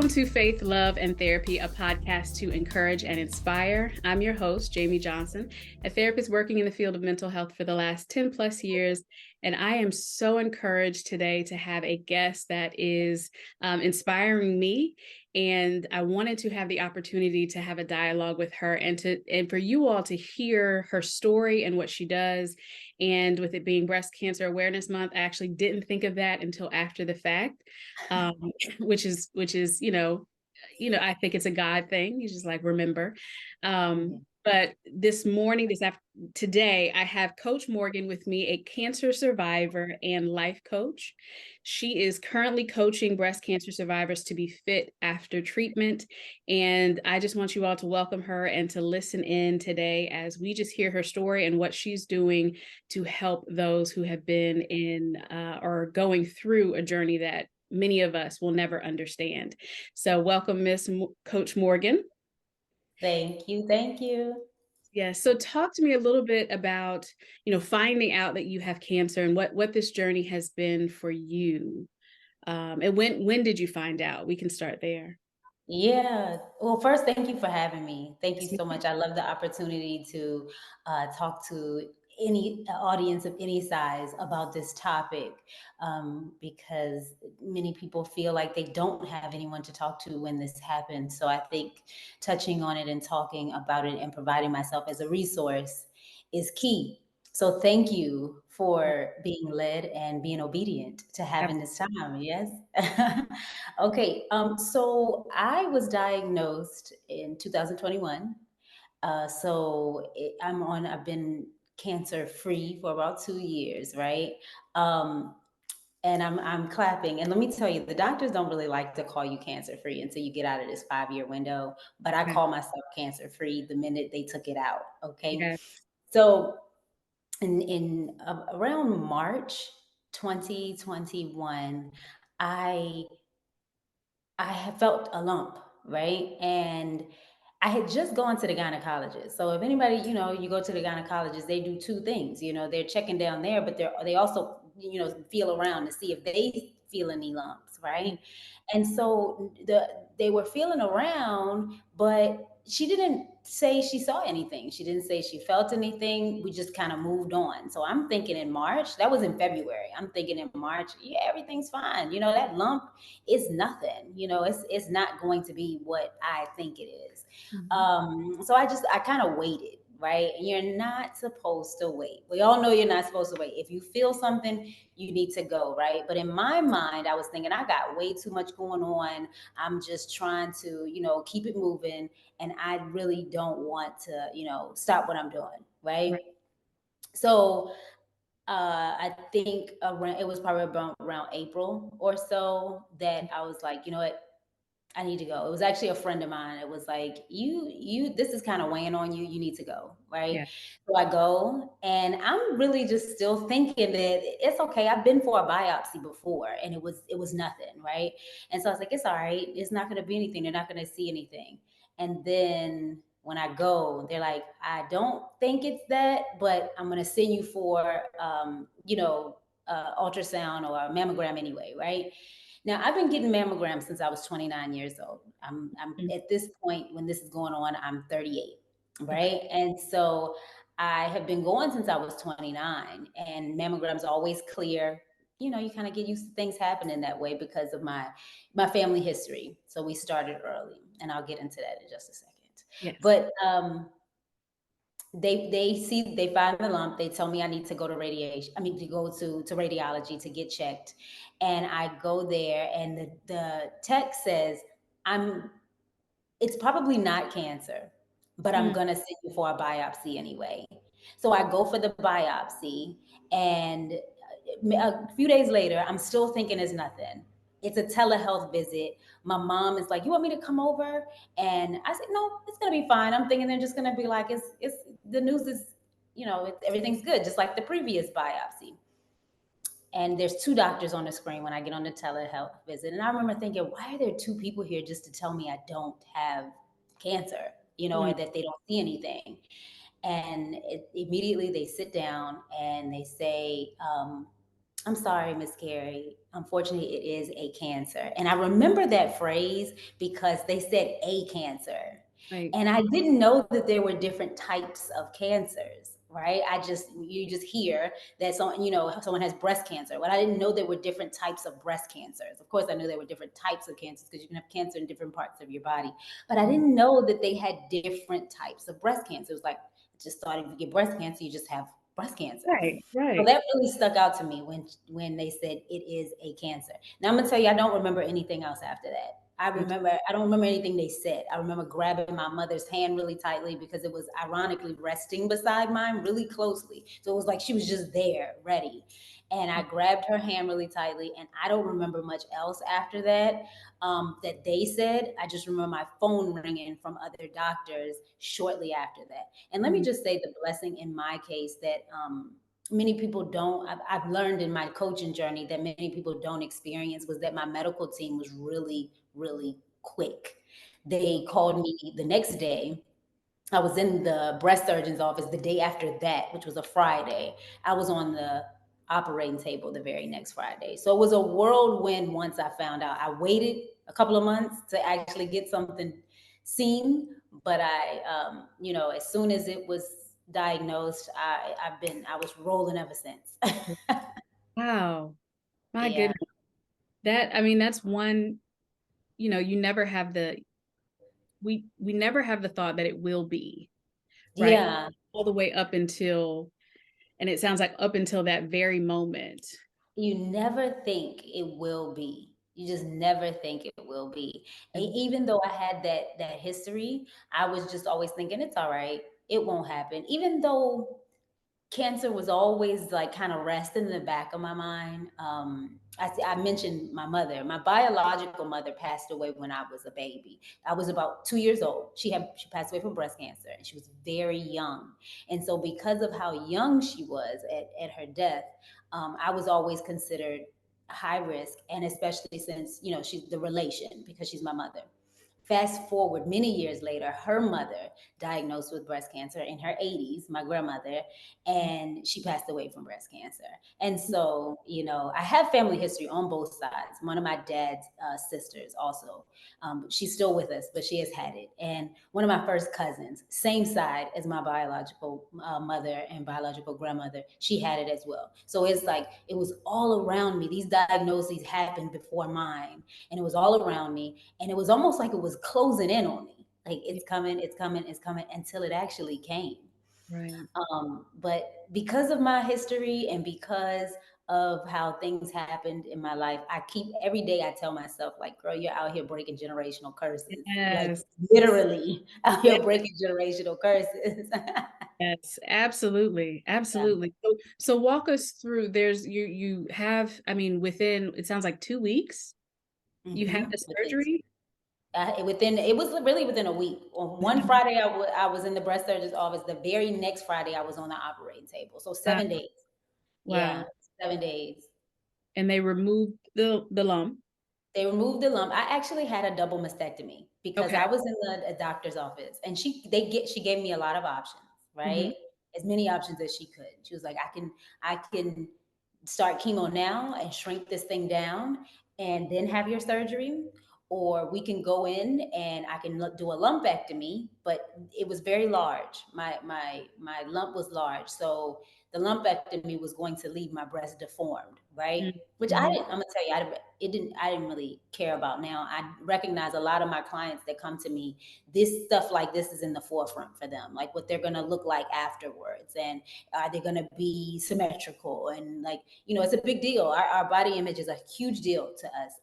Welcome to Faith, Love, and Therapy, a podcast to encourage and inspire. I'm your host, Jamie Johnson, a therapist working in the field of mental health for the last 10 plus years. And I am so encouraged today to have a guest that is inspiring me. And I wanted to have the opportunity to have a dialogue with her and for you all to hear her story and what she does. And with it being Breast Cancer Awareness Month, I actually didn't think of that until after the fact. Um, which is I think it's a God thing. He's just like, remember. But today, I have Coach Morgan with me, a cancer survivor and life coach. She is currently coaching breast cancer survivors to be fit after treatment. And I just want you all to welcome her and to listen in today as we just hear her story and what she's doing to help those who have been in or going through a journey that many of us will never understand. So welcome, Coach Morgan. Thank you. Thank you. Yeah. So talk to me a little bit about, finding out that you have cancer and what this journey has been for you. And when did you find out? We can start there. Yeah. Well, first, thank you for having me. Thank you so much. I love the opportunity to talk to any audience of any size about this topic because many people feel like they don't have anyone to talk to when this happens. So I think touching on it and talking about it and providing myself as a resource is key. So thank you for being led and being obedient to having this time. Yes. Okay. So I was diagnosed in 2021. I've been cancer free for about 2 years, right? Um, and I'm clapping. And let me tell you, the doctors don't really like to call you cancer free until you get out of this 5 year window. But I Okay. call myself cancer free the minute they took it out. Okay. Yeah. So in around March 2021, I I had felt a lump, right? And I had just gone to the gynecologist. So if anybody, you go to the gynecologist, they do two things. They're checking down there, but they also, feel around to see if they feel any lumps, right? And so they were feeling around, but she didn't say she saw anything. She didn't say she felt anything. We just kind of moved on. So I'm thinking in March, that was in February. I'm thinking in March, yeah, everything's fine. That lump is nothing. It's not going to be what I think it is. Mhm. So I kind of waited, right? And you're not supposed to wait. We all know you're not supposed to wait. If you feel something, you need to go, right? But in my mind, I was thinking I got way too much going on. I'm just trying to, keep it moving, and I really don't want to, stop what I'm doing, right? Right. So I think around it was probably around April or so that I was like, you know what, I need to go. It was actually a friend of mine. It was like, this is kind of weighing on you. You need to go, right? Yeah. So I go, and I'm really just still thinking that it's okay. I've been for a biopsy before, and it was nothing, right? And so I was like, it's all right. It's not going to be anything. They're not going to see anything. And then when I go, they're like, I don't think it's that, but I'm going to send you for, ultrasound or a mammogram anyway, right? Now, I've been getting mammograms since I was 29 years old. I'm Mhm. at this point when this is going on, I'm 38, Okay. right? And so I have been going since I was 29, and mammograms are always clear. You kind of get used to things happening that way because of my family history. So we started early, and I'll get into that in just a second. Yes. But they find the lump. They tell me I need to go to radiation. I mean, to go to radiology to get checked, and I go there, and the tech says I'm it's probably not cancer, but I'm Mm. gonna send you for a biopsy anyway. So I go for the biopsy, and a few days later, I'm still thinking it's nothing. It's a telehealth visit. My mom is like, "You want me to come over?" And I said, "No, it's gonna be fine." I'm thinking they're just gonna be like, "It's the news is, everything's good, just like the previous biopsy." And there's two doctors on the screen when I get on the telehealth visit. And I remember thinking, why are there two people here just to tell me I don't have cancer, or Mm. that they don't see anything? And immediately they sit down and they say, I'm sorry, Miss Carrie. Unfortunately, it is a cancer. And I remember that phrase because they said a cancer. Like, And I didn't know that there were different types of cancers, right? You just hear that someone has breast cancer. But I didn't know there were different types of breast cancers. Of course, I knew there were different types of cancers because you can have cancer in different parts of your body. But I mm, didn't know that they had different types of breast cancer. It was like, I just thought if you get breast cancer, you just have breast cancer. right, So right. that really stuck out to me when they said it is a cancer. Now I'm gonna tell you, I don't remember anything else after that. I don't remember anything they said. I remember grabbing my mother's hand really tightly because it was ironically resting beside mine really closely. So it was like she was just there, ready. And I grabbed her hand really tightly, and I don't remember much else after that that they said. I just remember my phone ringing from other doctors shortly after that. And let me Mm, just say the blessing in my case that many people don't, I've learned in my coaching journey that many people don't experience was that my medical team was really, really quick. They called me the next day. I was in the breast surgeon's office the day after that, which was a Friday. I was on the operating table the very next Friday. So it was a whirlwind once I found out. I waited a couple of months to actually get something seen, but as soon as it was diagnosed, I was rolling ever since. wow. My Yeah. goodness. That, I mean, that's one, you never have we never have the thought that it will be, right? Yeah. All the way up until, and it sounds like up until that very moment. You never think it will be. You just never think it will be. And Even though I had that history, I was just always thinking it's all right. It won't happen. Even though cancer was always like kind of resting in the back of my mind. I mentioned my mother. My biological mother passed away when I was a baby. I was about 2 years old. She passed away from breast cancer, and she was very young. And so, because of how young she was at her death, I was always considered high risk, and especially since she's the relation because she's my mother. Fast forward many years later, her mother diagnosed with breast cancer in her 80s, my grandmother, and she passed away from breast cancer. And so, I have family history on both sides. One of my dad's sisters also, she's still with us, but she has had it. And one of my first cousins, same side as my biological mother and biological grandmother, she had it as well. So it's like it was all around me. These diagnoses happened before mine, and it was all around me, and it was almost like it was closing in on me, like yeah, it's coming, it's coming, it's coming, until it actually came. right. But because of my history and because of how things happened in my life, I keep every day I tell myself, like, girl, you're out here breaking generational curses. Like Yes. literally out Yeah. here breaking generational curses. Yes, absolutely. Yeah. Absolutely. So walk us through, you have, I mean, within, it sounds like 2 weeks, you had the Within surgery? it was really within a week. On one Mhm. Friday, I was in the breast surgeon's office. The very next Friday, I was on the operating table. So Wow. 7 days. Wow. Yeah, 7 days. And they removed the lump. They removed the lump. I actually had a double mastectomy because Okay. I was in a doctor's office, and she gave me a lot of options, Mhm. right? As many options as she could. She was like, I can start chemo now and shrink this thing down and then have your surgery, or we can go in and I can do a lumpectomy, but it was very large. My lump was large, so the lumpectomy was going to leave my breast deformed, right? Mm, Which mhm. I'm gonna tell you, I didn't really care about. Now I recognize a lot of my clients that come to me, this stuff like this is in the forefront for them, like what they're gonna look like afterwards, and are they gonna be symmetrical, and like it's a big deal. Our body image is a huge deal to us.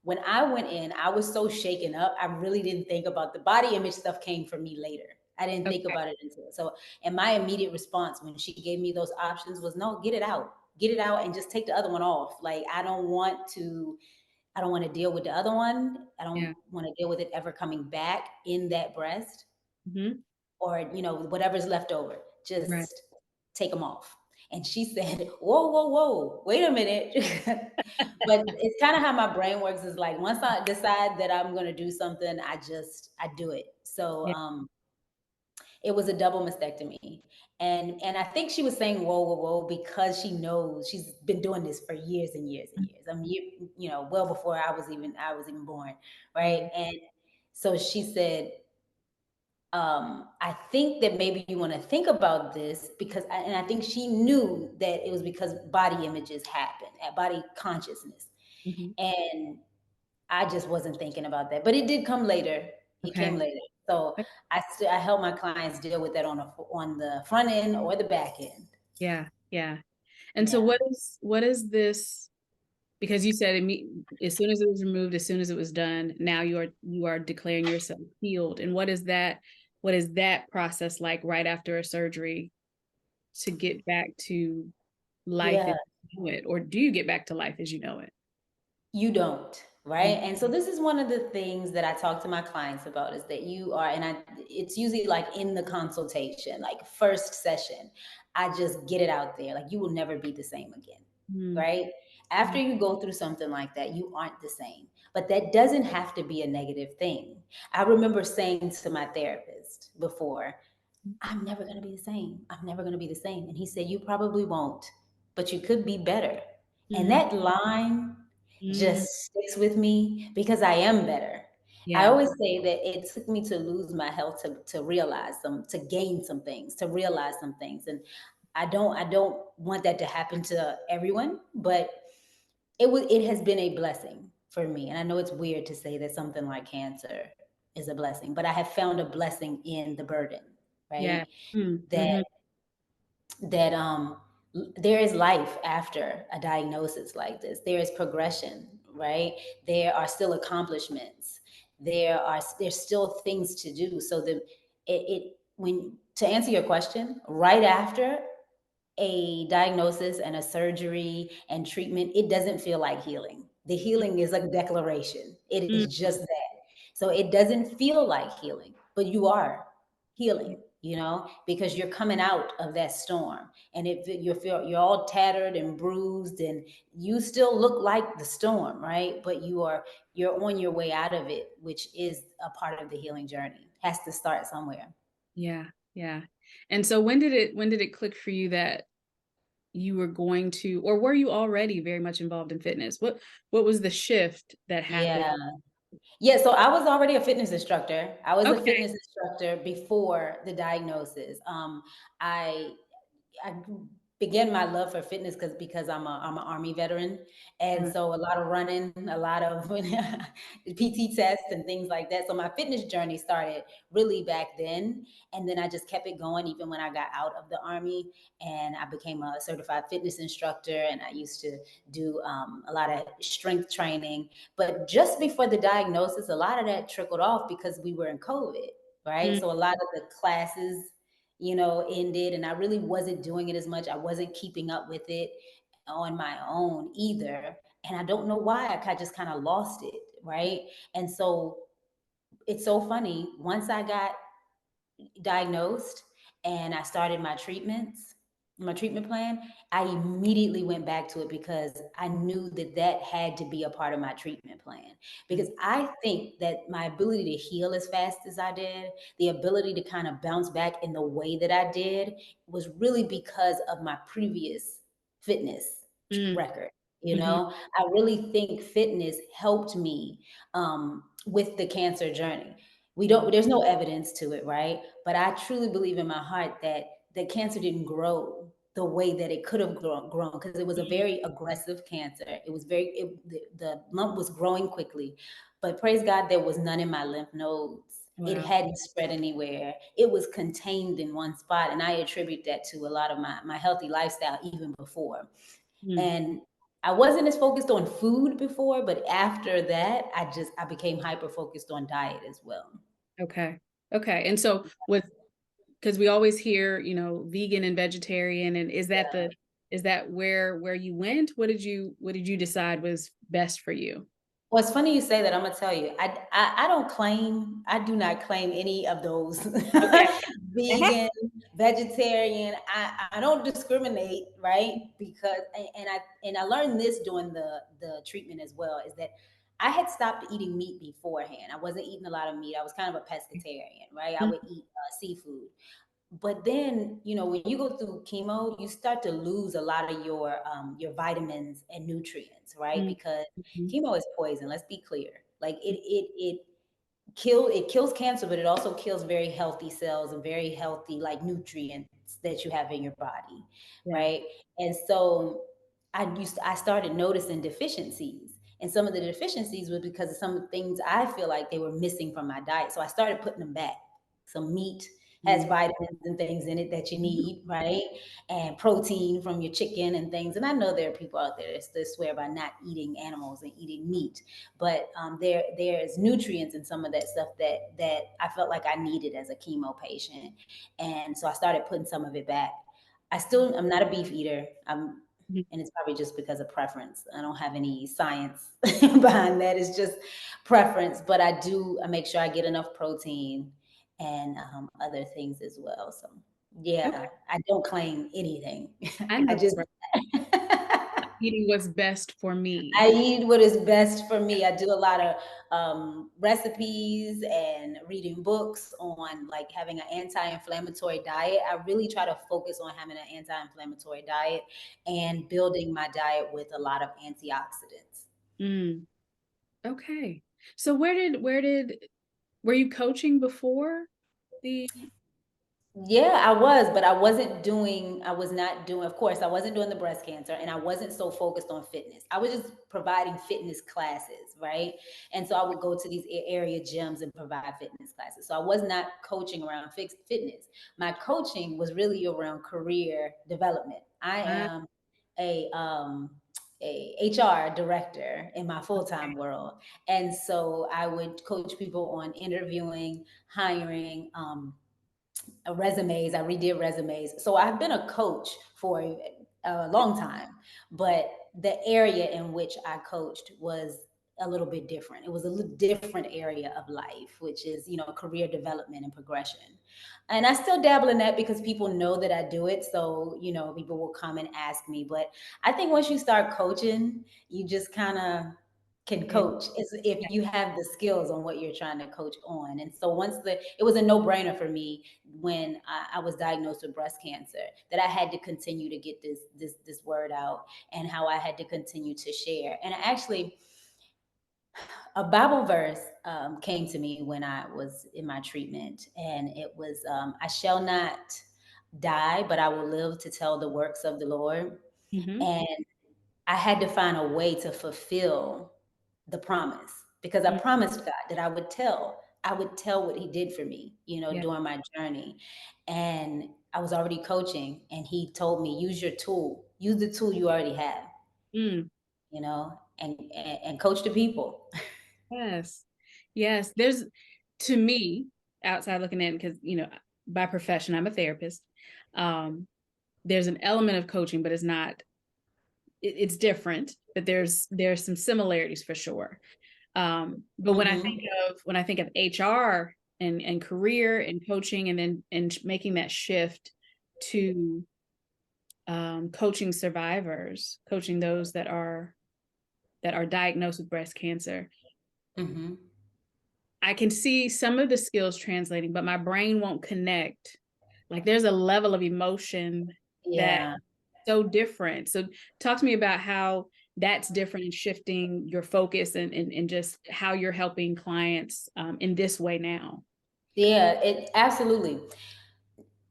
When I went in, I was so shaken up. I really didn't think about the body image stuff came for me later. I didn't think Okay. about it until so. And my immediate response when she gave me those options was, no, get it out, and just take the other one off. Like I don't want to deal with the other one. I Yeah. don't want to deal with it ever coming back in that breast, Mhm. or whatever's left over. Right. Just take them off. And she said, whoa, whoa, whoa, wait a minute. But it's kind of how my brain works, is like once I decide that I'm going to do something, I do it. So Yeah. It was a double mastectomy. And I think she was saying whoa, whoa, whoa, because she knows she's been doing this for years and years and years. I mean, well before I was even born, right? Mm, And so she said, I think that maybe you want to think about this because, and I think she knew that it was because body images happen, at body consciousness. mhm. And I just wasn't thinking about that, but it did come later. It came Okay. later. So I help my clients deal with that on the front end or the back end. Yeah, yeah. And so Yeah. what is this, because you said as soon as it was removed, as soon as it was done, now you are declaring yourself healed. And what is that process like right after a surgery to get back to life Yeah. as you know it? Or do you get back to life as you know it? You don't, Mm, right? And so this is one of the things that I talk to my clients about is that it's usually like in the consultation, like first session, I just get it out there. Like you will never be the same again, mm, right? After mm, you go through something like that, you aren't the same. But that doesn't have to be a negative thing. I remember saying to my therapist before, I'm never going to be the same. I'm never going to be the same. And he said, you probably won't, but you could be better. And mm, that line mm. just sticks with me because I am better. I Yeah, always say that it took me to lose my health to realize to gain some things, to realize some things. And I don't want that to happen to everyone, but it has been a blessing for me. And I know it's weird to say that something like cancer is a blessing, but I have found a blessing in the burden, right? yeah. Mm, That mhm, that there is life after a diagnosis like this. There is progression, right? There are still accomplishments. There's still things to do. So it when to answer your question, right after a diagnosis and a surgery and treatment, it doesn't feel like healing. The healing is a declaration. It mm, is just that. So it doesn't feel like healing, but you are healing, because you're coming out of that storm. And if you're all tattered and bruised and you still look like the storm, right? But you're on your way out of it, which is a part of the healing journey. Has to start somewhere. yeah, yeah. And so when did it click for you that you were going to, or were you already very much involved in fitness? What was the shift that happened? Yeah. Yeah, so I was already a fitness instructor. I was a Okay. fitness instructor before the diagnosis. I I began my love for fitness because I'm an Army veteran, and Uh, so a lot of running, a lot of PT tests and things like that. So my fitness journey started really back then, and then I just kept it going even when I got out of the Army, and I became a certified fitness instructor, and I used to do a lot of strength training. But just before the diagnosis, a lot of that trickled off because we were in COVID, right? mm, So a lot of the classes ended, and I really wasn't doing it as much. I wasn't keeping up with it on my own either. And I don't know why I just kind of lost it, right? And so it's so funny. Once I got diagnosed and I started my treatment plan, I immediately went back to it because I knew that that had to be a part of my treatment plan. mm, Because I think that my ability to heal as fast as I did, the ability to kind of bounce back in the way that I did, was really because of my previous fitness mm, record. mhm, I really think fitness helped me with the cancer journey. mm, There's no evidence to it, right? But I truly believe in my heart that the cancer didn't grow the way that it could have grown because it was a mm. very aggressive cancer. It was the lump was growing quickly, but praise God, there was none in my lymph nodes. It Wow. hadn't spread anywhere. It was contained in one spot, and I attribute that to a lot of my healthy lifestyle even before. Mm, And I wasn't as focused on food before, but after that, I became hyper focused on diet as well. okay. Okay. And so with, because we always hear, vegan and vegetarian, and is that where you went? What did you decide was best for you? Well, it's funny you say that. I'm gonna tell you, I do not claim any of those Okay. vegan, vegetarian. I don't discriminate, right? Because and I learned this during the treatment as well is that I had stopped eating meat beforehand. I wasn't eating a lot of meat. I was kind of a pescatarian, right? I would eat seafood. But then, when you go through chemo, you start to lose a lot of your vitamins and nutrients, right? Because Mhm. chemo is poison. Let's be clear. Like it kills cancer, but it also kills very healthy cells and very healthy like nutrients that you have in your body, Yeah. right? And so I started noticing deficiencies. And some of the deficiencies was because of some of the things I feel like they were missing from my diet. So I started putting them back. Some meat has Mm. vitamins and things in it that you need, right? And protein from your chicken and things. And I know there are people out there that still swear by not eating animals and eating meat, but there's nutrients in some of that stuff that I felt like I needed as a chemo patient, and so I started putting some of it back. I'm not a beef eater. Mhm. And it's probably just because of preference. I don't have any science behind that. It's just preference, but I make sure I get enough protein and other things as well. So Okay. yeah, I don't claim anything. I I know, just right? Eating what's best for me. I eat what is best for me. I do a lot of recipes and reading books on like having an anti-inflammatory diet. I really try to focus on having an anti-inflammatory diet and building my diet with a lot of antioxidants. Mm. Okay. So were you coaching before the Yeah, but I was not doing, of course, I wasn't doing the breast cancer and I wasn't so focused on fitness. I was just providing fitness classes, right? And so I would go to these area gyms and provide fitness classes. So I was not coaching around fixed fitness. My coaching was really around career development. I uh, am a HR director in my full-time world. And so I would coach people on interviewing, hiring, resumes. I redid resumes. So I've been a coach for a long time, but the area in which I coached was a little bit different. It was a little different area of life, which is, career development and progression. And I still dabble in that because people know that I do it. So, people will come and ask me. But I think once you start coaching, you just kind of can yeah. coach is if you have the skills on what you're trying to coach on. And so it was a no-brainer for me when I was diagnosed with breast cancer that I had to continue to get this word out and how I had to continue to share. And actually, a Bible verse came to me when I was in my treatment, and it was, "I shall not die, but I will live to tell the works of the Lord." Hmm. And I had to find a way to fulfill the promise because I promised God that I would tell what he did for me, Yeah. during my journey. And I was already coaching and he told me, use your tool, use the tool you already have, Mm. and coach the people. Yes. Yes. To me, outside looking in, because, by profession, I'm a therapist. Um, there's an element of coaching, but it's different, but there's some similarities for sure. But Hmm. when I think of HR and career and coaching and then and making that shift to coaching survivors, coaching those that are diagnosed with breast cancer, Hmm. I can see some of the skills translating, but my brain won't connect. Like there's a level of emotion that Yeah. so different. So talk to me about how that's different and shifting your focus and just how you're helping clients in this way now. Yeah, it absolutely.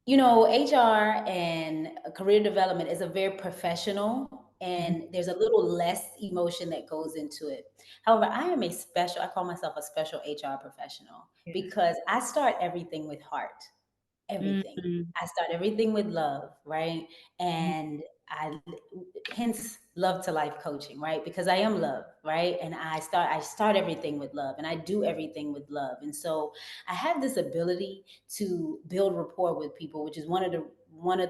HR and career development is a very professional, Mhm. and there's a little less emotion that goes into it. However, I call myself a special HR professional Yeah. because I start everything with heart. Everything. Mhm. I start everything with love, right? And I hence love to life coaching, right? Because I am love, right? And I start everything with love and I do everything with love. And so I have this ability to build rapport with people, which is one of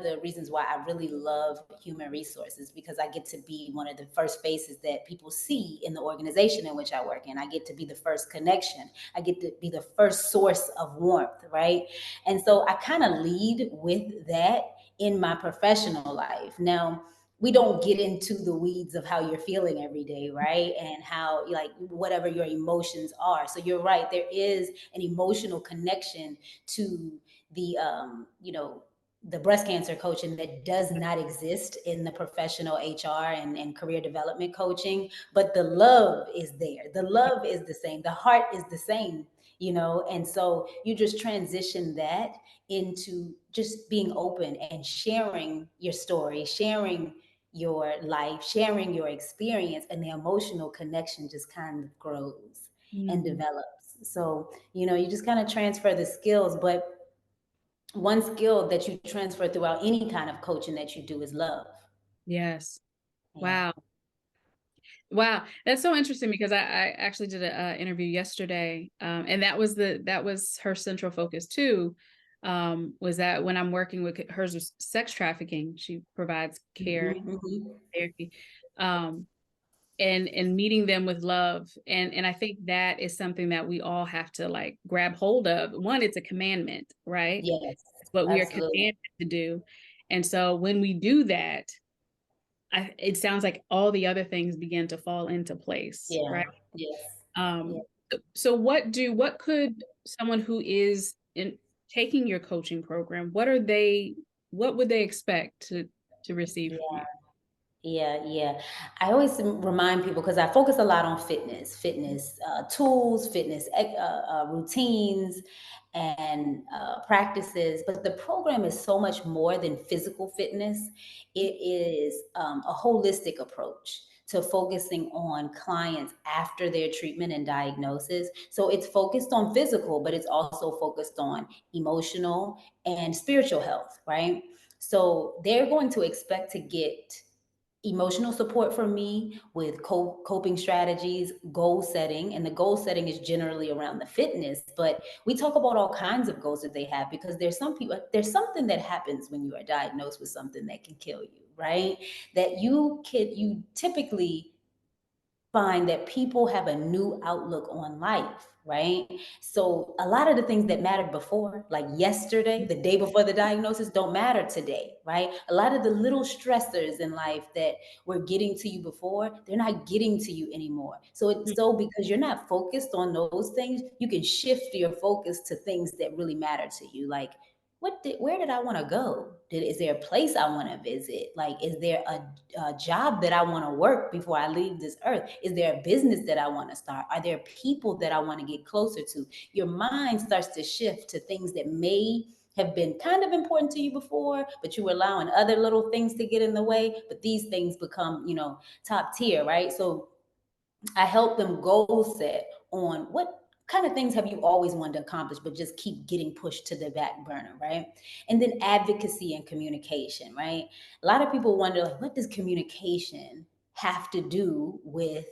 the reasons why I really love human resources, because I get to be one of the first faces that people see in the organization in which I work in. I get to be the first connection. I get to be the first source of warmth, right? And so I kind of lead with that in my professional life. Now, we don't get into the weeds of how you're feeling every day, right? And how, like, whatever your emotions are. So you're right, there is an emotional connection to the breast cancer coaching that does not exist in the professional HR and career development coaching, but the love is there. The love is the same. The heart is the same, and so you just transition that into just being open and sharing your story, sharing your life, sharing your experience, and the emotional connection just kind of grows and Mm. develops. So, you just kind of transfer the skills, but one skill that you transfer throughout any kind of coaching that you do is love. Yes. Yeah. Wow. Wow, that's so interesting because I actually did a interview yesterday, and that was her central focus too. Was that when I'm working with hers was sex trafficking, she provides care Mhm, mhm. therapy, um, and meeting them with love, and I think that is something that we all have to like grab hold of. One, it's a commandment, right? Yes, It's what we are absolutely. commanded to do, and so when we do that, it sounds like all the other things begin to fall into place, Yeah. right? Yes. Yeah. Um, so what could someone who is in taking your coaching program, what would they expect to receive from you? Yeah. Yeah, yeah. I always remind people because I focus a lot on fitness tools, fitness routines, and practices. But the program is so much more than physical fitness. It is a holistic approach to focusing on clients after their treatment and diagnosis. So it's focused on physical, but it's also focused on emotional and spiritual health, right? So they're going to expect to get emotional support from me with coping strategies, goal setting, and the goal setting is generally around the fitness, but we talk about all kinds of goals that they have because there's something that happens when you are diagnosed with something that can kill you, right? That you typically find that people have a new outlook on life, right? So a lot of the things that mattered before, like yesterday, the day before the diagnosis, don't matter today, right? A lot of the little stressors in life that were getting to you before, they're not getting to you anymore. So it's Mm. so because you're not focused on those things, you can shift your focus to things that really matter to you, like where did I want to go? Is there a place I want to visit? Like, is there a job that I want to work before I leave this earth? Is there a business that I want to start? Are there people that I want to get closer to? Your mind starts to shift to things that may have been kind of important to you before, but you were allowing other little things to get in the way. But these things become, top tier, right? So I help them goal set on what kind of things have you always wanted to accomplish, but just keep getting pushed to the back burner, right? And then advocacy and communication, right? A lot of people wonder, like, what does communication have to do with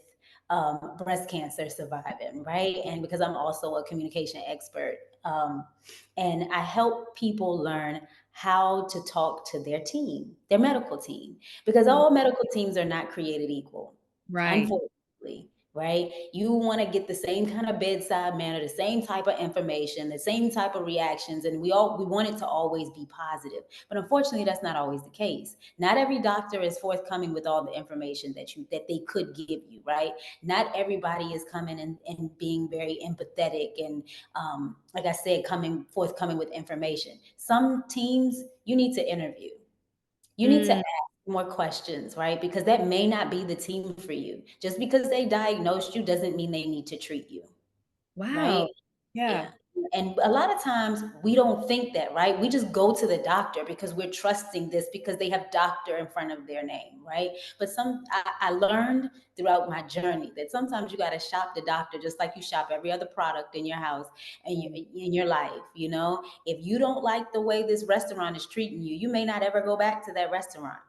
breast cancer surviving, right? And because I'm also a communication expert, and I help people learn how to talk to their team, their medical team, because Mm. all medical teams are not created equal, Right. unfortunately, right? You want to get the same kind of bedside manner, the same type of information, the same type of reactions, and we want it to always be positive. But unfortunately, that's not always the case. Not every doctor is forthcoming with all the information that they could give you, right? Not everybody is coming and being very empathetic and like I said, coming forthcoming with information. Some teams you need to interview. You need to Mm. ask more questions, right? Because that may not be the team for you. Just because they diagnosed you doesn't mean they need to treat you, right? Wow. Yeah. Yeah. And a lot of times we don't think that, right? We just go to the doctor because we're trusting this because they have doctor in front of their name, right? But I learned throughout my journey that sometimes you got to shop the doctor just like you shop every other product in your house and in your life, If you don't like the way this restaurant is treating you, you may not ever go back to that restaurant.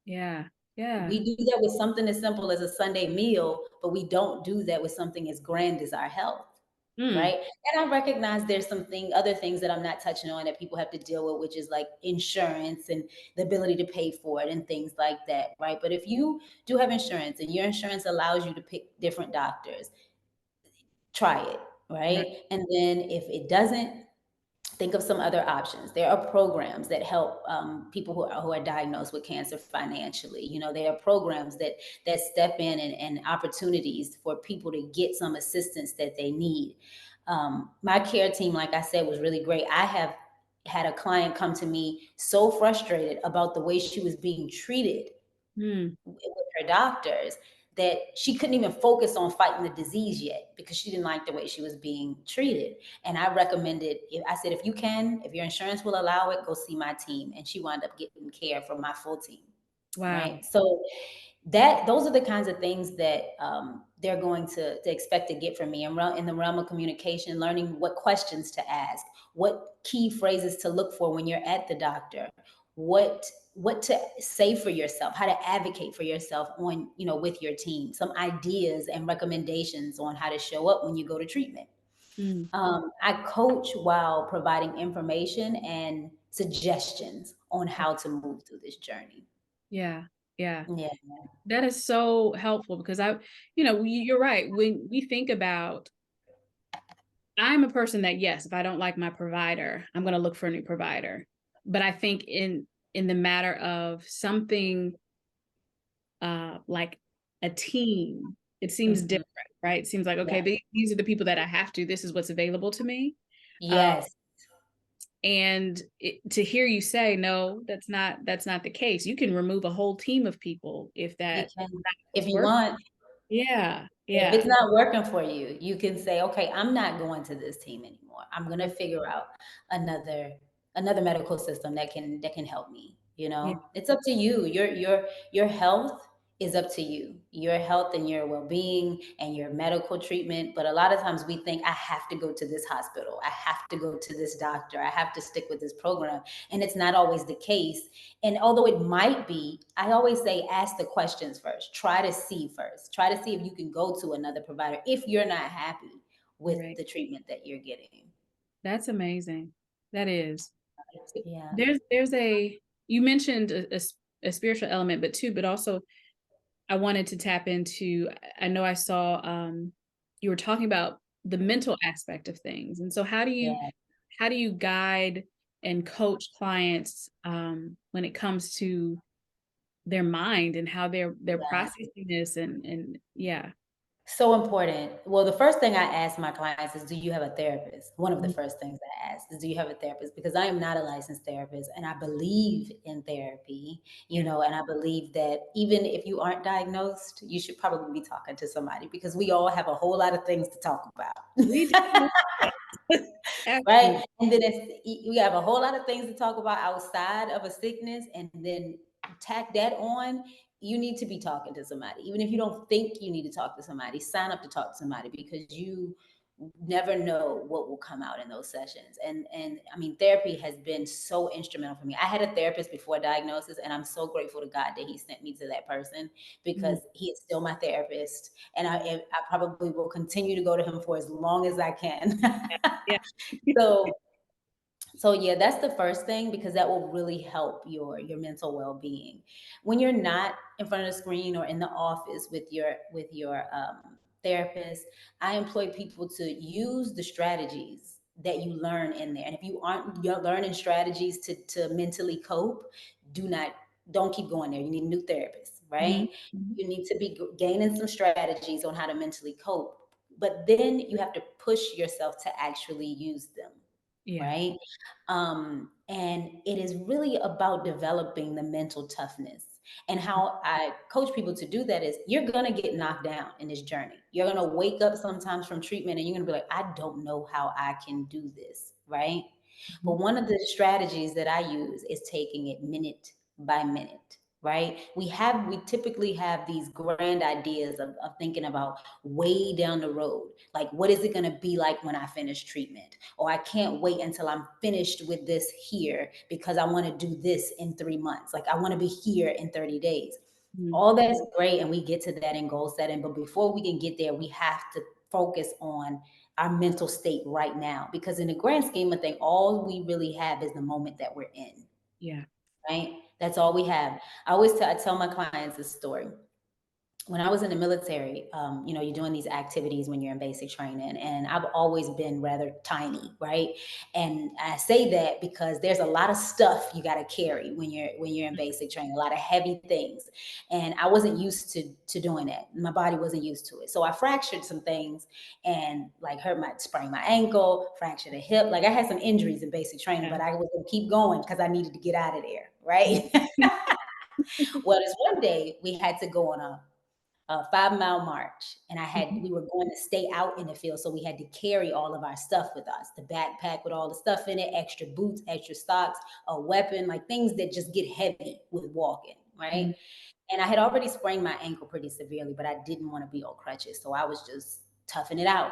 Yeah. Yeah. We do that with something as simple as a Sunday meal, but we don't do that with something as grand as our health, Mm. right? And I recognize there's other things that I'm not touching on that people have to deal with, which is like insurance and the ability to pay for it and things like that, right? But if you do have insurance and your insurance allows you to pick different doctors, try it, Right. right? And then if it doesn't, think of some other options. There are programs that help people who are diagnosed with cancer financially. You know, there are programs that step in and opportunities for people to get some assistance that they need. My care team, like I said, was really great. I have had a client come to me so frustrated about the way she was being treated Mm, with her doctors that she couldn't even focus on fighting the disease yet because she didn't like the way she was being treated. And I recommended, I said, if you can, if your insurance will allow it, go see my team. And she wound up getting care from my full team. wow. Right. So those are the kinds of things that they're going to expect to get from me in the realm of communication, learning what questions to ask, what key phrases to look for when you're at the doctor, what to say for yourself, how to advocate for yourself on, with your team, some ideas and recommendations on how to show up when you go to treatment. Mm, I coach while providing information and suggestions on how to move through this journey. yeah. Yeah. Yeah. That is so helpful because you're right. When we think about, I'm a person that, yes, if I don't like my provider, I'm going to look for a new provider. But I think in the matter of something like a team, it seems Mhm. different, right? It seems like, Yeah. okay, these are the people that I have to, this is what's available to me. Uh, Yes, and to hear you say, no, that's not the case. You can remove a whole team of people if you that can if what's you work. want. Yeah. If Yeah. it's not working for you, you can say, "Okay, I'm not going to this team anymore. I'm gonna figure out another another medical system that can help me." Yeah. It's up to you. Your health is up to you. Your health and your well-being and your medical treatment. But a lot of times we think, I have to go to this hospital. I have to go to this doctor. I have to stick with this program. And it's not always the case. And although it might be, I always say ask the questions first. Try to see first. Try to see if you can go to another provider if you're not happy with Right. the treatment that you're getting. That's amazing. That is. Yeah. There's a you mentioned a spiritual element, but also I wanted to tap into, I know I saw you were talking about the mental aspect of things. And so Yeah. how do you guide and coach clients when it comes to their mind and how they're Yeah. processing this and yeah. So important. Well, the first thing I ask my clients is, do you have a therapist? One of the Mhm. first things I ask is, do you have a therapist? Because I am not a licensed therapist and I believe in therapy, Yeah. and I believe that even if you aren't diagnosed, you should probably be talking to somebody because we all have a whole lot of things to talk about. We do. Right? Absolutely. And then we have a whole lot of things to talk about outside of a sickness, and then tack that on. You need to be talking to somebody, even if you don't think you need to talk to somebody. Sign up to talk to somebody because you never know what will come out in those sessions. And I mean, therapy has been so instrumental for me. I had a therapist before diagnosis, and I'm so grateful to God that He sent me to that person Mhm. because He is still my therapist, and I probably will continue to go to Him for as long as I can. Yeah. So yeah, that's the first thing because that will really help your mental well-being. When you're not in front of the screen or in the office with your therapist, I employ people to use the strategies that you learn in there. And if you aren't you're learning strategies to mentally cope, do not don't keep going there. You need a new therapist, Mhm. right? Mhm. You need to be gaining some strategies on how to mentally cope. But then you have to push yourself to actually use them, Yeah. right? And it is really about developing the mental toughness. And how I coach people to do that is you're going to get knocked down in this journey. You're going to wake up sometimes from treatment and you're going to be like, I don't know how I can do this, right? Mhm. But one of the strategies that I use is taking it minute by minute, right? We typically have these grand ideas of thinking about way down the road. Like, what is it going to be like when I finish treatment? Or I can't wait until I'm finished with this here because I want to do this in 3 months. Like, I want to be here in 30 days. Mhm. All that's great. And we get to that in goal setting. But before we can get there, we have to focus on our mental state right now. Because in the grand scheme of things, all we really have is the moment that we're in, Yeah. right? That's all we have. I tell my clients this story. when I was in the military, you're doing these activities when you're in basic training, and I've always been rather tiny, right? And I say that because there's a lot of stuff you got to carry when you're in basic training, a lot of heavy things, and I wasn't used to doing that. My body wasn't used to it, so I fractured some things, and like sprained my ankle, fractured a hip. Like I had some injuries in basic training, Yeah. but I was gonna keep going because I needed to get out of there, Yeah. right? Well, this one day we had to go on a 5 mile march, and Mhm. we were going to stay out in the field, so we had to carry all of our stuff with us, the backpack with all the stuff in it, extra boots, extra socks, a weapon, like things that just get heavy with walking, right? Mhm. And I had already sprained my ankle pretty severely, but I didn't want to be on crutches, so I was just toughing it out.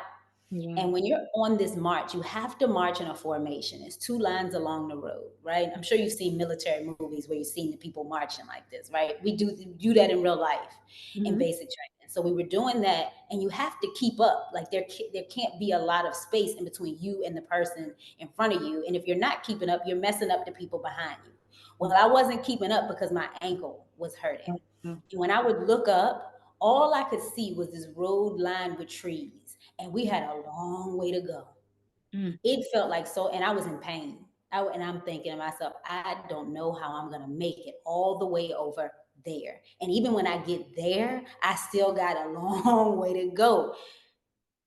Wow. And when you're on this march, you have to march in a formation. It's two lines along the road, right? I'm sure you've seen military movies where you've seen the people marching like this, right? We do that in real life in Mhm. basic training. So we were doing that, and you have to keep up. Like there can't be a lot of space in between you and the person in front of you. And if you're not keeping up, you're messing up the people behind you. Well, I wasn't keeping up because my ankle was hurting. Wow. And when I would look up, all I could see was this road lined with trees, and we had a long way to go. Mm. It felt like so, and I was in pain. And I'm thinking to myself, I don't know how I'm going to make it all the way over there. And even when I get there, I still got a long way to go.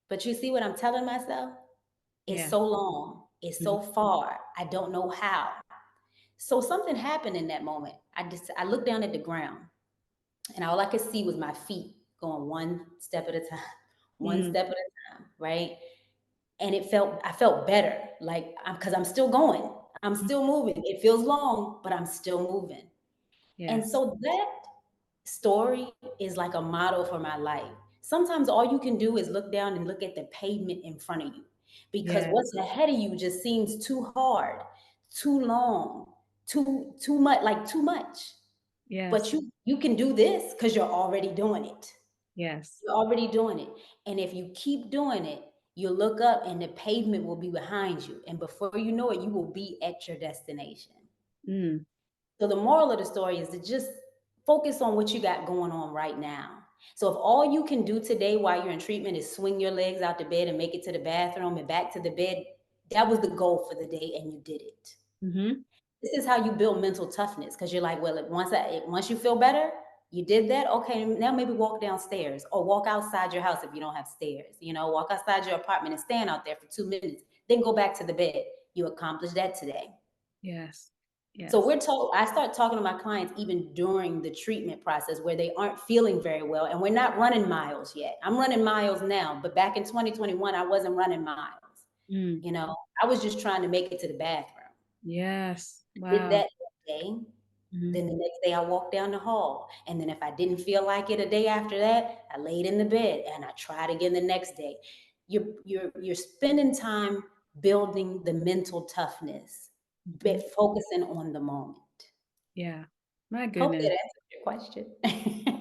But you see what I'm telling myself? It's Yeah. so long, it's Mhm. so far. I don't know how. So something happened in that moment. I looked down at the ground, and all I could see was my feet going one step at a time, one Mm. step at a time, right? And I felt better, like because I'm still going, I'm Mm. still moving. It feels long, but I'm still moving. And Yes. so that story is like a model for my life. Sometimes all you can do is look down and look at the pavement in front of you, because Yeah. what's ahead of you just seems too hard, too long, too much, like too much. But Yes. you can do this because you're already doing it. Yes. You're already doing it. And if you keep doing it, you'll look up and the pavement will be behind you. And before you know it, you will be at your destination. Mm. So the moral of the story is to just focus on what you got going on right now. So if all you can do today while you're in treatment is swing your legs out the bed and make it to the bathroom and back to the bed, that was the goal for the day and you did it. Mhm. This is how you build mental toughness, because you're like, well, once you feel better, you did that. Okay, now maybe walk downstairs or walk outside your house if you don't have stairs. Walk outside your apartment and stand out there for 2 minutes. Then go back to the bed. You accomplished that today. Yes. So Yes. I start talking to my clients even during the treatment process where they aren't feeling very well, and we're not running miles yet. I'm running miles now, but back in 2021, I wasn't running miles. Mm. I was just trying to make it to the bathroom. Yes. Did Wow. that day. Mhm. Then the next day I walked down the hall. And then if I didn't feel like it a day after that, I laid in the bed and I tried again the next day. You're spending time building the mental toughness, Mhm. but focusing on the moment. Yeah. My Hope that goodness. answers your question.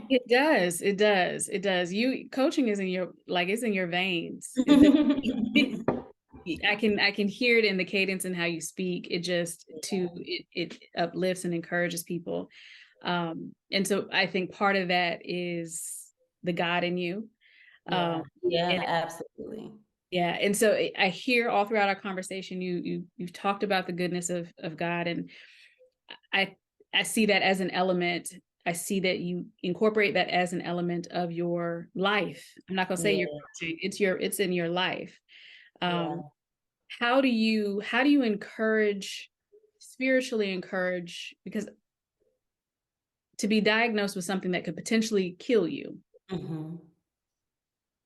It does. It does. It does. You coaching is in your it's in your veins. It I can hear it in the cadence and how you speak. It uplifts and encourages people. And so I think part of that is the God in you. Um, Yeah, yeah, and absolutely. yeah, and so I hear all throughout our conversation you've talked about the goodness of God, and I I see that as an element. I see that you incorporate that as an element of your life. I'm not gonna say you're Yeah, coaching, it's in your life. Um, yeah. how do you encourage, spiritually encourage, because to be diagnosed with something that could potentially kill you, Mhm.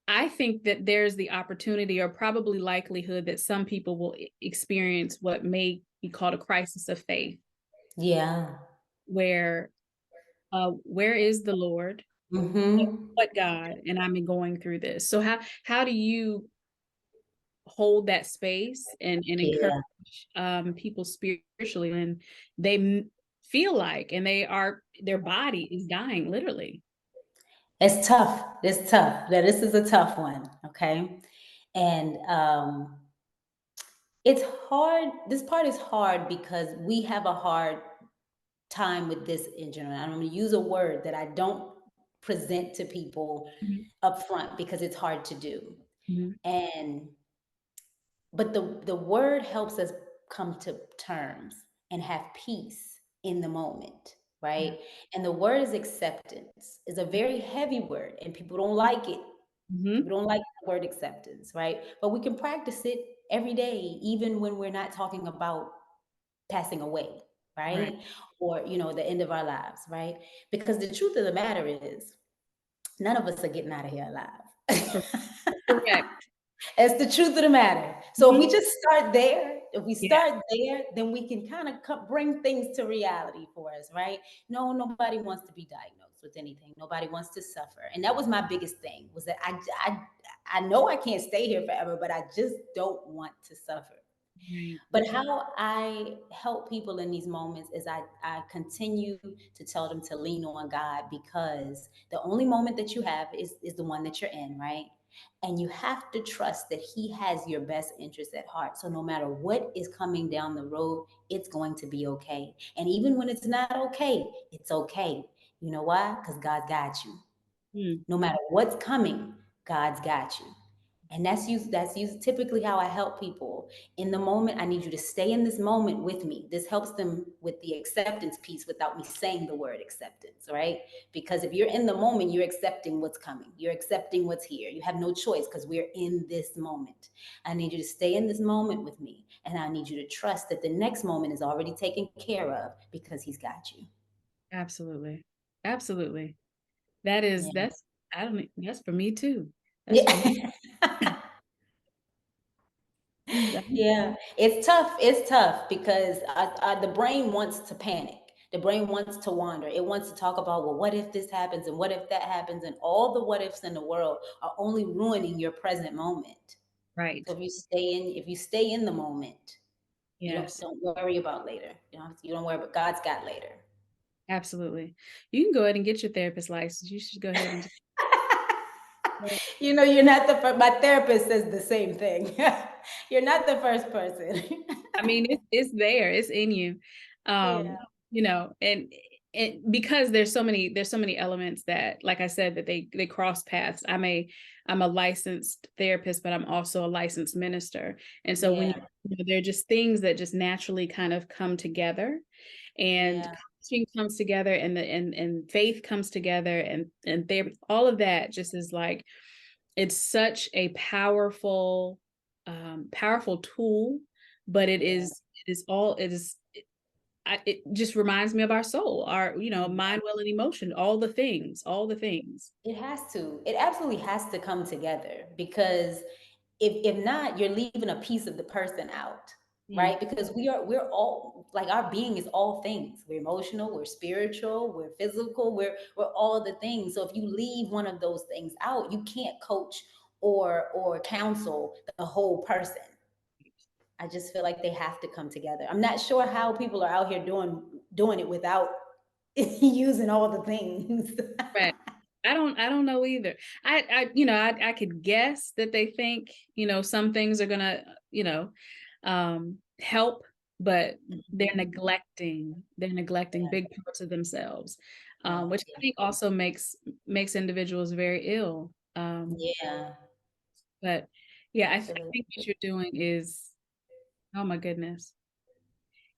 I think that there's the opportunity or probably likelihood that some people will experience what may be called a crisis of faith, Yeah. where where is the Lord? Mhm. What God? And I'm going through this. So how do you hold that space and encourage Yeah. people spiritually when they feel like and their body is dying literally? It's tough. It's tough. Now, this is a tough one, okay? And it's hard. This part is hard because we have a hard time with this in general. I'm going to use a word that I don't present to people Mhm. up front because it's hard to do. Mhm. And but the word helps us come to terms and have peace in the moment, Yeah. right? And the word is acceptance. Is a very heavy word and people don't like it. People Mhm. don't like the word acceptance, right? But we can practice it every day, even when we're not talking about passing away, Right. right? Or, the end of our lives, right? Because the truth of the matter is, none of us are getting out of here Cor alive. correct. It's the truth of the matter. So if we Mhm. just start there, if we Yeah. start there, then we can kind of bring things to reality for us, right? No, nobody wants to be diagnosed with anything. Nobody wants to suffer, and that was my biggest thing. Was that I know I can't stay here forever, but I just don't want to suffer. Right. But how I help people in these moments is I continue to tell them to lean on God, because the only moment that you have is the one that you're in, right? And you have to trust that He has your best interest at heart. So no matter what is coming down the road, it's going to be okay. And even when it's not okay, it's okay. You know why? Because God got you. Mm. No matter what's coming, God's got you. And that's typically how I help people. In the moment, I need you to stay in this moment with me. This helps them with the acceptance piece without me saying the word acceptance, right? Because if you're in the moment, you're accepting what's coming. You're accepting what's here. You have no choice because we're in this moment. I need you to stay in this moment with me. And I need you to trust that the next moment is already taken care of because He's got you. Absolutely. Absolutely. That is Yeah. that's I don't e that's for me too. That's for me. Yeah. Mhm. Yeah, it's tough. It's tough because the brain wants to panic. The brain wants to wander. It wants to talk about, well, what if this happens and what if that happens? And all the what ifs in the world are only ruining your present moment. Right. So if you stay in the moment, you Yes. don't worry about later. You don't worry about God's got later. Absolutely. You can go ahead and get your therapist license. You should go ahead and just You're not the first. My therapist says the same thing. You're not the first person. I mean, it's there, it's in you. Yeah. Um, and because there's so many elements that, like I said, that they cross paths. I'm a licensed therapist, but I'm also a licensed minister. And so when Yeah. there are just things that just naturally kind of come together, and Yeah. coaching comes together, and faith comes together, and there all of that just is like it's such a powerful tool, but Yeah. it just reminds me of our soul, our, Mhm. mind, will, and emotion, all the things. It has to. It absolutely has to come together, because if not, you're leaving a piece of the person out, Mm, right? Because we're all, like, our being is all things. We're emotional, we're spiritual, we're physical, we're all the things. So if you leave one of those things out, you can't coach or counsel the whole person. I just feel like they have to come together. I'm not sure how people are out here doing it without using all the things. right. I don't know either. I could guess that they think, some things are gonna, help, but they're neglecting Yeah, big parts of themselves, yeah, which I think also makes individuals very ill. yeah, But yeah, I absolutely. think what you're doing is, oh my goodness,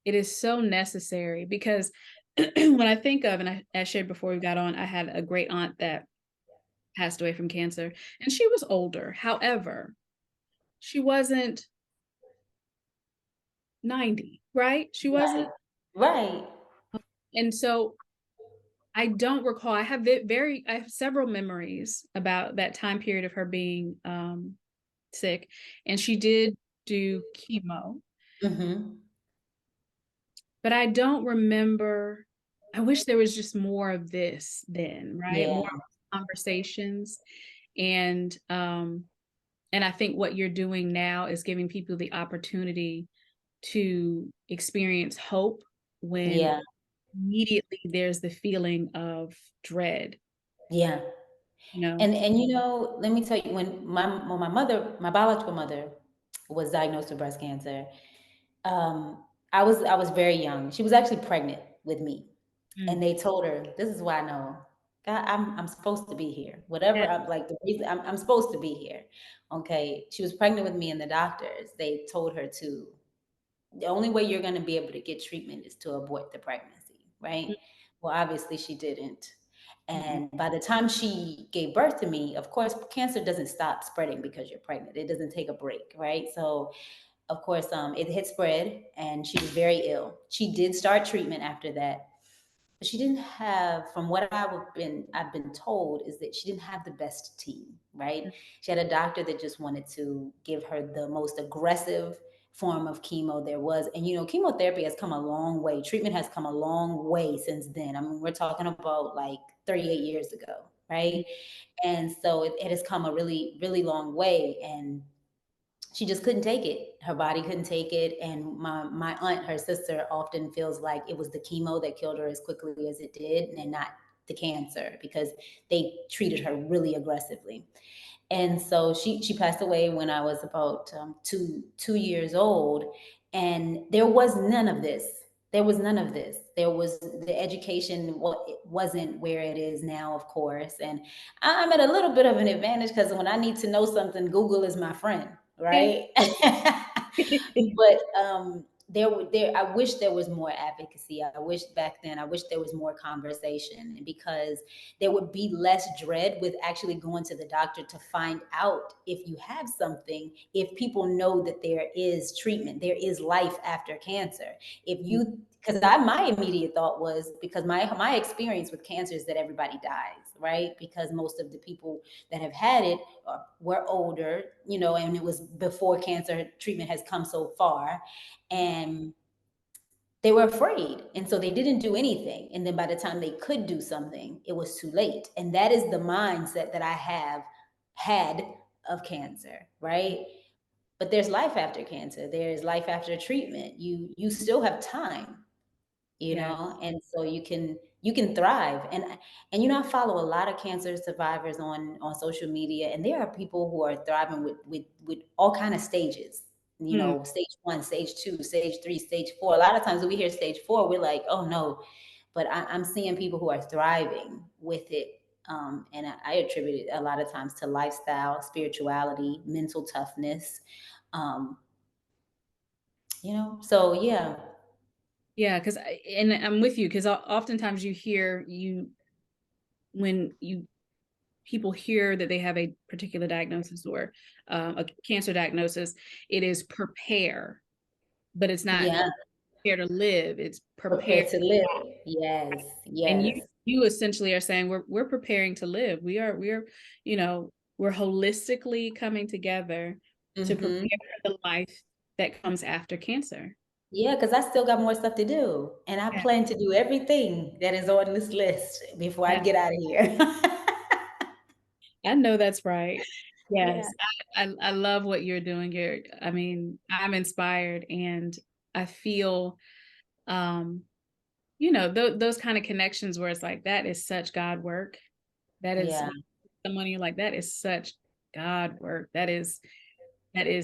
it is so necessary because when I think of, and I shared before we got on, I had a great aunt that passed away from cancer, and she was older. However, she wasn't 90, right? She Right, wasn't. right. And so I don't recall. I have several memories about that time period of her being sick, and she did do chemo, Hmm. but I don't remember. I wish there was just more of this then, right? Yeah, More conversations. And and I think what you're doing now is giving people the opportunity to experience hope when yeah, immediately there's the feeling of dread, yeah. you know? And let me tell you, when my biological mother was diagnosed with breast cancer, I was very young. She was actually pregnant with me, Mm, and they told her, "This is why I know. God, I'm supposed to be here. Whatever I'm like the reason I'm supposed to be here. Okay. She was pregnant with me and the doctors, they told her to the only way you're going to be able to get treatment is to abort the pregnancy, right? Well, obviously she didn't. Mhm. And by the time she gave birth to me, of course, cancer doesn't stop spreading because you're pregnant. It doesn't take a break, right? So, of course, it had spread and she was very ill. She did start treatment after that, but she didn't have, from what I've been told, is that she didn't have the best team, right? She had a doctor that just wanted to give her the most aggressive form of chemo there was. And chemotherapy has come a long way. Treatment has come a long way since then. I mean, we're talking about like 38 years ago, right? And so it has come a really, really long way. And she just couldn't take it. Her body couldn't take it. And my aunt, her sister, often feels like it was the chemo that killed her as quickly as it did, and not the cancer, because they treated her really aggressively. And so she passed away when I was about 2 years old, and there was none of this. There was none of this. There was the education. Well, it wasn't where it is now, of course. And I'm at a little bit of an advantage because when I need to know something, Google is my friend, Yeah. right? But I wish there was more advocacy. I wish back then, I wish there was more conversation, because there would be less dread with actually going to the doctor to find out if you have something, if people know that there is treatment, there is life after cancer. If you Because my immediate thought was, because my experience with cancer is that everybody dies, right? Because most of the people that have had it were older, and it was before cancer treatment has come so far, and they were afraid, and so they didn't do anything. And then by the time they could do something, it was too late. And that is the mindset that I have had of cancer, right? But there's life after cancer. There's life after treatment. You still have time, Yeah. and so you can thrive. And I follow a lot of cancer survivors on social media, and there are people who are thriving with all kind of stages, Mm. stage 1, stage 2, stage 3, stage 4. A lot of times when we hear stage 4, we're like, oh no. But I'm seeing people who are thriving with it. And I attribute it a lot of times to lifestyle, spirituality, mental toughness. um, so yeah. Yeah, because and I'm with you, because oftentimes you hear when you people hear that they have a particular diagnosis or a cancer diagnosis, it is prepare, but it's not Yeah. prepare to live. It's prepare. Prepared to live. Yes, And yes. you essentially are saying we're preparing to live. We are, you know, we're holistically coming together to Mhm. prepare for the life that comes after cancer. Yeah, because I still got more stuff to do, and I Yeah. plan to do everything that is on this list before I Yeah. get out of here. I know that's right. Yeah. Yes. I love what you're doing. I mean, I'm inspired, and I feel those kind of connections where it's like that is such God work. That is Yeah. someone you're like, that is such God work. That is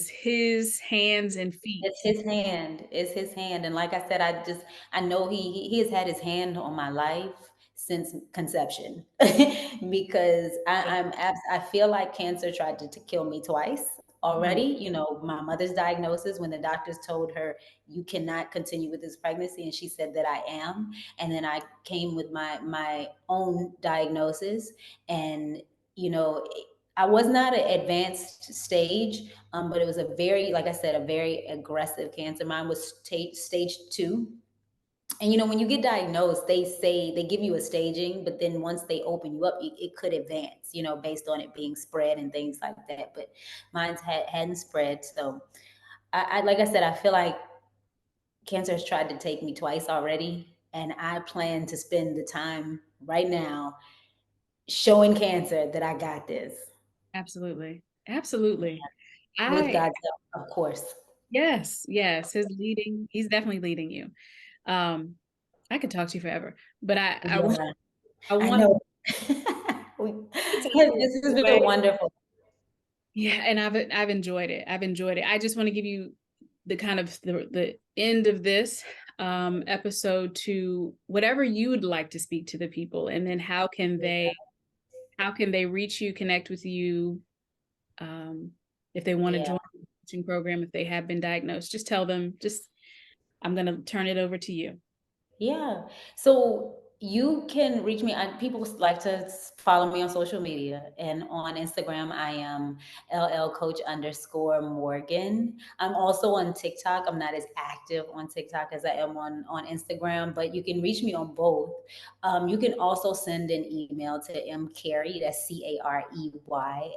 his hands and feet. It's his hand. It's his hand. And like I said, I know he has had his hand on my life since conception, because I feel like cancer tried to kill me twice Mhm. already. My mother's diagnosis, when the doctors told her you cannot continue with this pregnancy, and she said that I am. And then I came with my own diagnosis, and you know I was not an advanced stage, but it was a very, like I said, a very aggressive cancer. Mine was stage 2. And when you get diagnosed, they give you a staging, but then once they open you up, it could advance, based on it being spread and things like that. But mine's hadn't spread. So like I said, I feel like cancer has tried to take me twice already. And I plan to spend the time right now showing cancer that I got this. Absolutely. Absolutely. With I God's help, of course. Yes, yes, he's definitely leading you. Um, I could talk to you forever, but Yeah, I I want know. to talk in This has a been way. wonderful. Yeah, and I've enjoyed it. I've enjoyed it. I just want to give you the kind of the end of this. episode to whatever you would like to speak to the people, and then how can they reach you, connect with you, um, if they want to Yeah. join the coaching program, if they have been diagnosed. Just tell them. Just I'm going to turn it over to you. Yeah. So you can reach me. People like to follow me on social media, and on Instagram, I am LL Coach_Morgan. I'm also on TikTok. I'm not as active on TikTok as I am on Instagram, but you can reach me on both. You can also send an email to mcarey, that's Carey,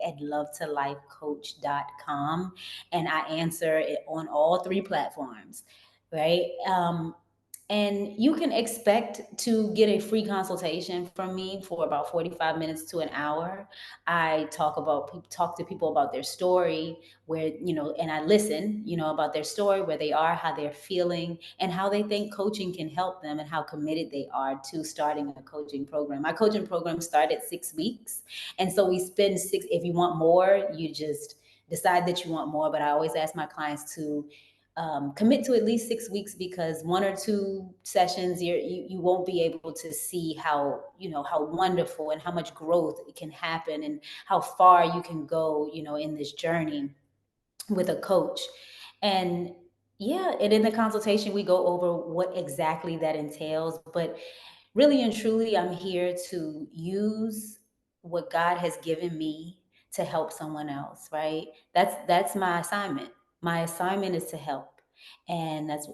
at lovetolifecoach.com, and I answer it on all three platforms, right? And you can expect to get a free consultation from me for about 45 minutes to an hour. I talk to people about their story, where, and I listen, about their story, where they are, how they're feeling, and how they think coaching can help them, and how committed they are to starting a coaching program. My coaching program started 6 weeks. And so we spend six, if you want more, you just decide that you want more. But I always ask my clients to commit to at least 6 weeks, because one or two sessions you won't be able to see how, how wonderful and how much growth it can happen, and how far you can go, in this journey with a coach. And yeah, and in the consultation we go over what exactly that entails. But really and truly, I'm here to use what God has given me to help someone else, right? That's my assignment. My assignment is to help. And that's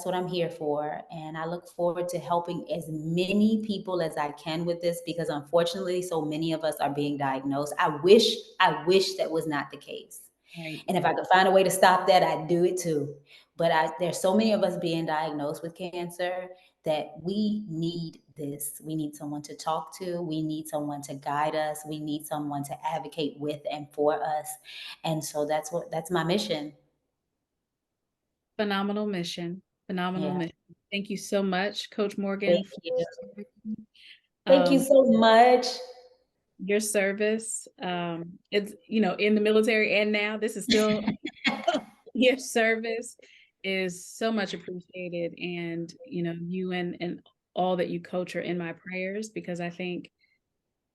what I'm here for. And I look forward to helping as many people as I can with this, because unfortunately so many of us are being diagnosed. I wish that was not the case. Right. And if I could find a way to stop that, I'd do it too. But there's so many of us being diagnosed with cancer that we need this. We need someone to talk to. We need someone to guide us. We need someone to advocate with and for us. And so that's my mission. Phenomenal mission. Phenomenal Yeah. mission. Thank you so much, Coach Thank Morgan, you. for Thank you um, so much. your service. It's, in the military and now, this is still your service is so much appreciated. And, you and all that you coach are in my prayers, because I think,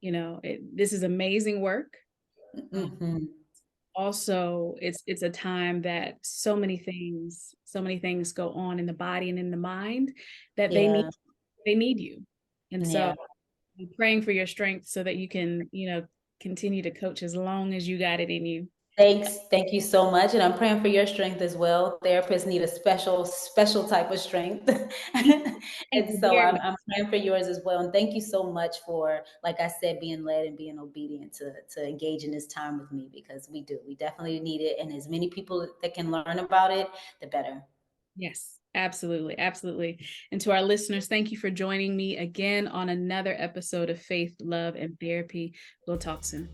this is amazing work. Hmm. Also, it's a time that so many things go on in the body and in the mind that Yeah. they need you. And so Yeah. I'm praying for your strength so that you can, continue to coach as long as you got it in you. Thanks. Thank you so much. And I'm praying for your strength as well. Therapists need a special type of strength. Thank And you so very I'm, much. I'm praying for yours as well. And thank you so much for, like I said, being led and being obedient to engage in this time with me, because we do. We definitely need it. And as many people that can learn about it, the better. Yes, absolutely. Absolutely. And to our listeners, thank you for joining me again on another episode of Faith, Love, and Therapy. We'll talk soon.